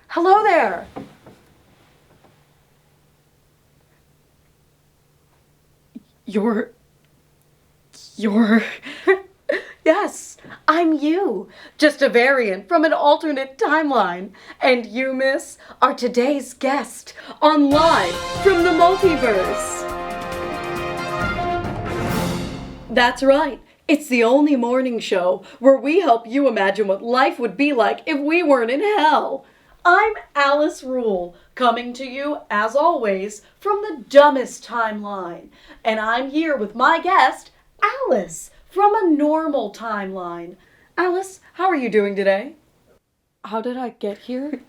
Hello there! You're... Yes, I'm you. Just a variant from an alternate timeline. And you, miss, are today's guest on Live from the Multiverse. That's right. It's the only morning show where we help you imagine what life would be like if we weren't in hell. I'm Alice Rule, coming to you, as always, from the dumbest timeline. And I'm here with my guest, Alice, from a normal timeline. Alice, how are you doing today? How did I get here?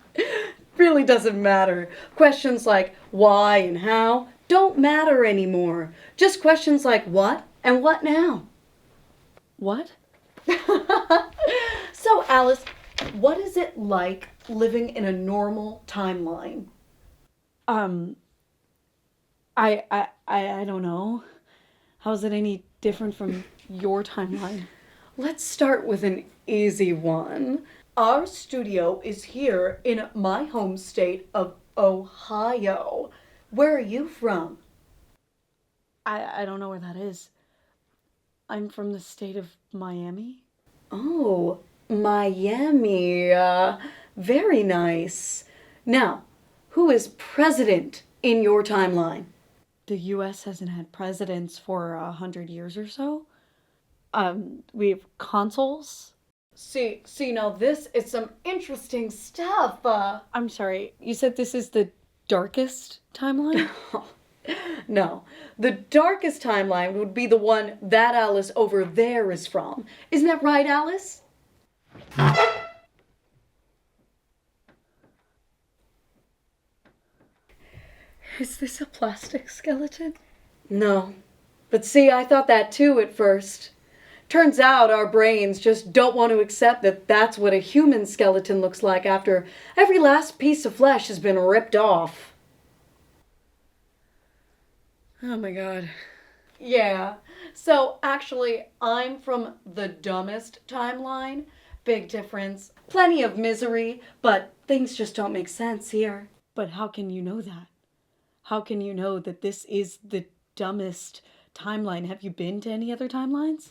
Really doesn't matter. Questions like why and how don't matter anymore. Just questions like what and what now? What? So, Alice, what is it like living in a normal timeline? I don't know. How is it any different from your timeline? Let's start with an easy one. Our studio is here in my home state of Ohio. Where are you from? I don't know where that is. I'm from the state of Miami. Oh, Miami. Very nice. Now, who is president in your timeline? The U.S. hasn't had presidents for 100 years or so. We have consuls. See, now this is some interesting stuff. I'm sorry, you said this is the darkest timeline? No, the darkest timeline would be the one that Alice over there is from. Isn't that right, Alice? Is this a plastic skeleton? No. But see, I thought that too at first. Turns out our brains just don't want to accept that that's what a human skeleton looks like after every last piece of flesh has been ripped off. Oh my god. Yeah. So actually, I'm from the dumbest timeline. Big difference. Plenty of misery, but things just don't make sense here. But how can you know that? How can you know that this is the dumbest timeline? Have you been to any other timelines?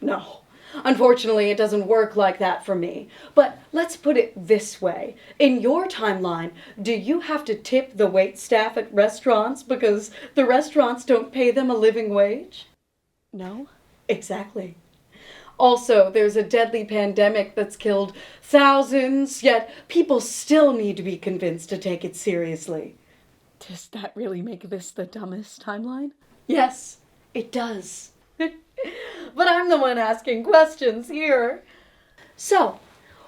No. Unfortunately, it doesn't work like that for me. But let's put it this way. In your timeline, do you have to tip the waitstaff at restaurants because the restaurants don't pay them a living wage? No. Exactly. Also, there's a deadly pandemic that's killed thousands, yet people still need to be convinced to take it seriously. Does that really make this the dumbest timeline? Yes, it does. But I'm the one asking questions here. So,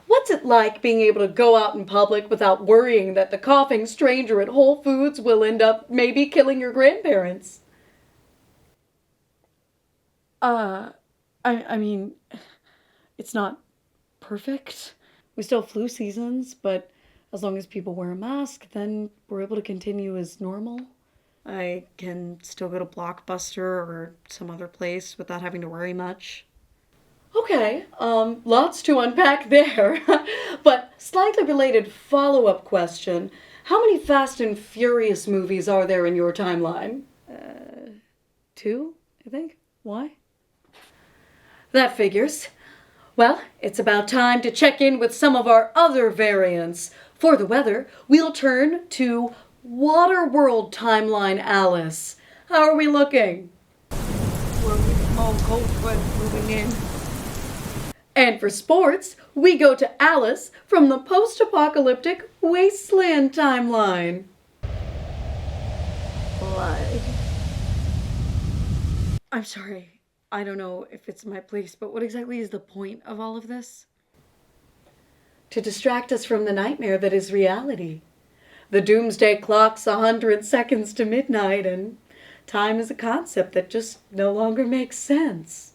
what's it like being able to go out in public without worrying that the coughing stranger at Whole Foods will end up maybe killing your grandparents? I mean, it's not perfect. We still have flu seasons, but as long as people wear a mask, then we're able to continue as normal. I can still go to Blockbuster or some other place without having to worry much. Okay, lots to unpack there. But slightly related follow-up question. How many Fast and Furious movies are there in your timeline? 2, I think. Why? That figures. Well, it's about time to check in with some of our other variants. For the weather, we'll turn to Waterworld timeline, Alice. How are we looking? We're all cold sweat moving in. And for sports, we go to Alice from the post-apocalyptic Wasteland timeline. Blood. I'm sorry. I don't know if it's my place, but what exactly is the point of all of this? To distract us from the nightmare that is reality. The doomsday clock's 100 seconds to midnight, and time is a concept that just no longer makes sense.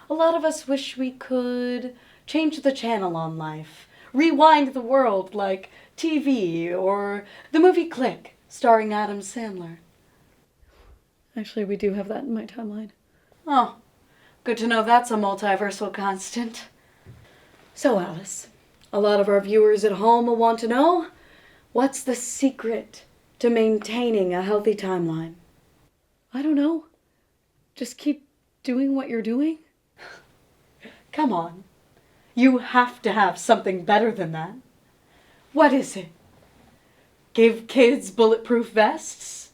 A lot of us wish we could change the channel on life, rewind the world like TV or the movie Click, starring Adam Sandler. Actually, we do have that in my timeline. Oh, good to know that's a multiversal constant. So, Alice, A lot of our viewers at home will want to know, what's the secret to maintaining a healthy timeline? I don't know. Just keep doing what you're doing? Come on. You have to have something better than that. What is it? Give kids bulletproof vests?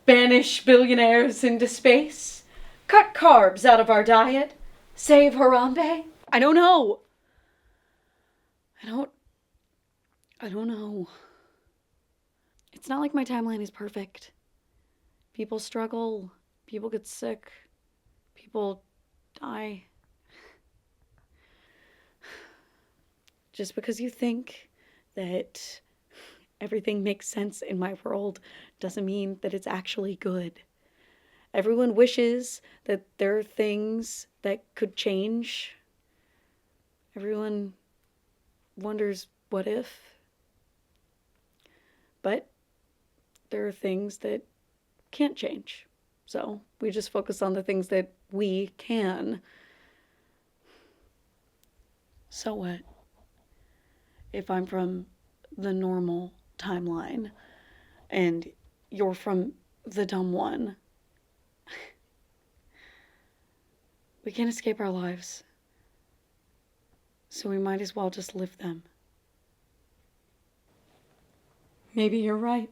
Banish billionaires into space? Cut carbs out of our diet? Save Harambe? I don't know. I don't know. It's not like my timeline is perfect. People struggle. People get sick. People die. Just because you think that everything makes sense in my world doesn't mean that it's actually good. Everyone wishes that there are things that could change. Everyone wonders, what if? But there are things that can't change. So we just focus on the things that we can. So what? If I'm from the normal timeline and you're from the dumb one, we can't escape our lives. So we might as well just live them. Maybe you're right.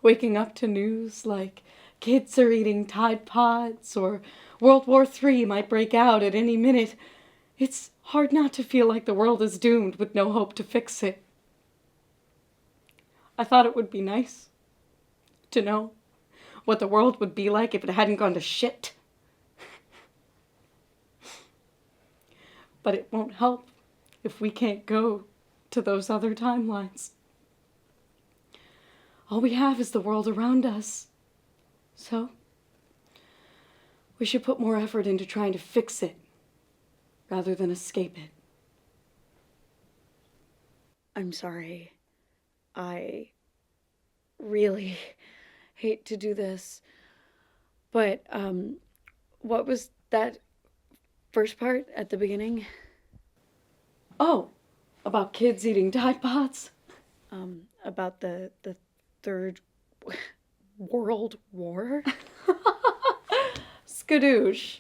Waking up to news like kids are eating Tide Pods or World War III might break out at any minute, it's hard not to feel like the world is doomed with no hope to fix it. I thought it would be nice to know what the world would be like if it hadn't gone to shit. But it won't help if we can't go to those other timelines. All we have is the world around us. So, we should put more effort into trying to fix it rather than escape it. I'm sorry. I really hate to do this. But, what was that first part at the beginning? Oh, about kids eating Tide Pods? About the Third World War? Skadoosh.